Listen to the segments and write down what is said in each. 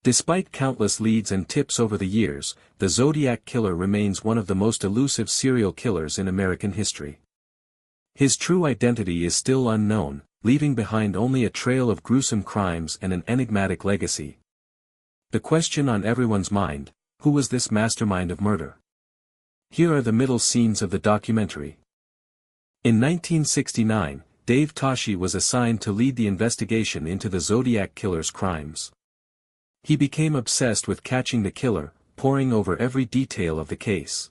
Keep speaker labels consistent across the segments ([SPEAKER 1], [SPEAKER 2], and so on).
[SPEAKER 1] Despite countless leads and tips over the years, the Zodiac Killer remains one of the most elusive serial killers in American history. His true identity is still unknown, leaving behind only a trail of gruesome crimes and an enigmatic legacy. The question on everyone's mind: who was this mastermind of murder? Here are the middle scenes of the documentary. In 1969, Dave Toschi was assigned to lead the investigation into the Zodiac Killer's crimes. He became obsessed with catching the killer, poring over every detail of the case.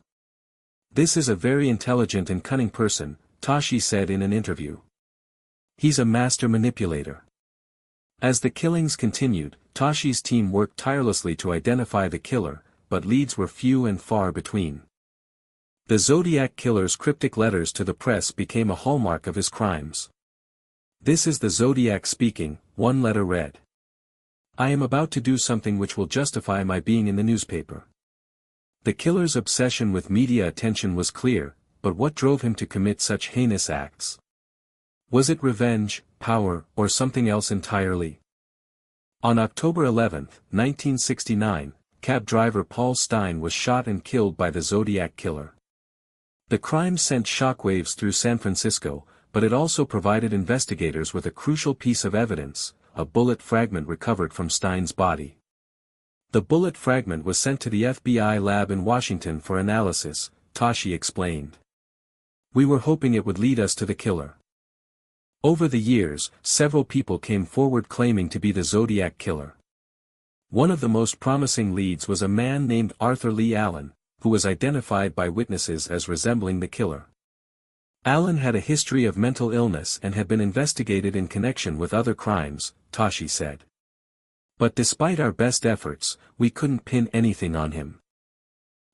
[SPEAKER 1] "This is a very intelligent and cunning person," Toschi said in an interview. "He's a master manipulator." As the killings continued, Toschi's team worked tirelessly to identify the killer, but leads were few and far between. The Zodiac Killer's cryptic letters to the press became a hallmark of his crimes. "This is the Zodiac speaking," one letter read. "I am about to do something which will justify my being in the newspaper." The killer's obsession with media attention was clear, but what drove him to commit such heinous acts? Was it revenge, power, or something else entirely? On October 11, 1969, cab driver Paul Stine was shot and killed by the Zodiac Killer. The crime sent shockwaves through San Francisco, but it also provided investigators with a crucial piece of evidence: a bullet fragment recovered from Stine's body. The bullet fragment was sent to the FBI lab in Washington for analysis, Toschi explained. "We were hoping it would lead us to the killer." Over the years, several people came forward claiming to be the Zodiac Killer. One of the most promising leads was a man named Arthur Lee Allen, who was identified by witnesses as resembling the killer. Allen had a history of mental illness and had been investigated in connection with other crimes, Toschi said. "But despite our best efforts, we couldn't pin anything on him."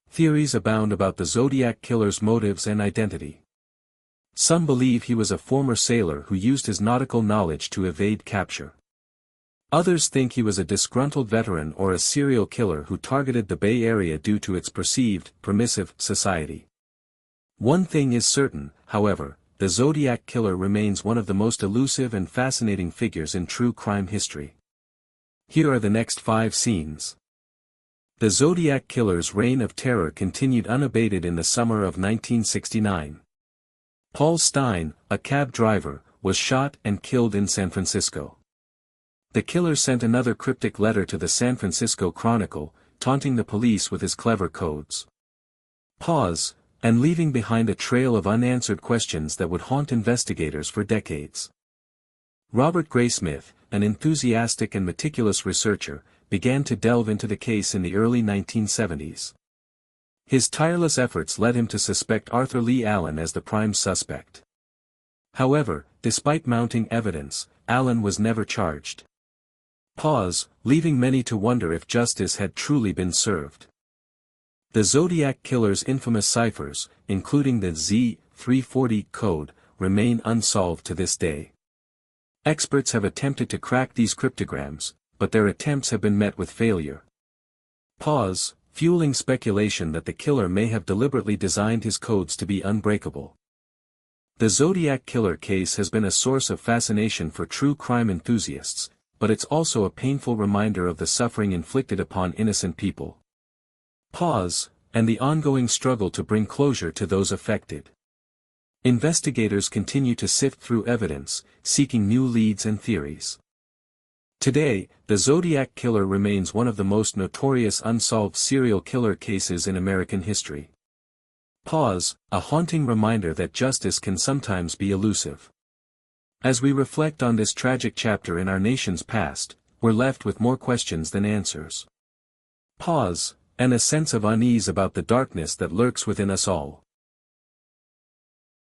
[SPEAKER 1] Theories abound about the Zodiac Killer's motives and identity. Some believe he was a former sailor who used his nautical knowledge to evade capture. Others think he was a disgruntled veteran or a serial killer who targeted the Bay Area due to its perceived, permissive society. One thing is certain, however: the Zodiac Killer remains one of the most elusive and fascinating figures in true crime history. Here are the next 5 scenes. The Zodiac Killer's reign of terror continued unabated in the summer of 1969. Paul Stine, a cab driver, was shot and killed in San Francisco. The killer sent another cryptic letter to the San Francisco Chronicle, taunting the police with his clever codes. And leaving behind a trail of unanswered questions that would haunt investigators for decades. Robert Graysmith, an enthusiastic and meticulous researcher, began to delve into the case in the early 1970s. His tireless efforts led him to suspect Arthur Lee Allen as the prime suspect. However, despite mounting evidence, Allen was never charged. Leaving many to wonder if justice had truly been served. The Zodiac Killer's infamous ciphers, including the Z-340 code, remain unsolved to this day. Experts have attempted to crack these cryptograms, but their attempts have been met with failure. Fueling speculation that the killer may have deliberately designed his codes to be unbreakable. The Zodiac Killer case has been a source of fascination for true crime enthusiasts, but it's also a painful reminder of the suffering inflicted upon innocent people. And the ongoing struggle to bring closure to those affected. Investigators continue to sift through evidence, seeking new leads and theories. Today, the Zodiac Killer remains one of the most notorious unsolved serial killer cases in American history. A haunting reminder that justice can sometimes be elusive. As we reflect on this tragic chapter in our nation's past, we're left with more questions than answers. And a sense of unease about the darkness that lurks within us all.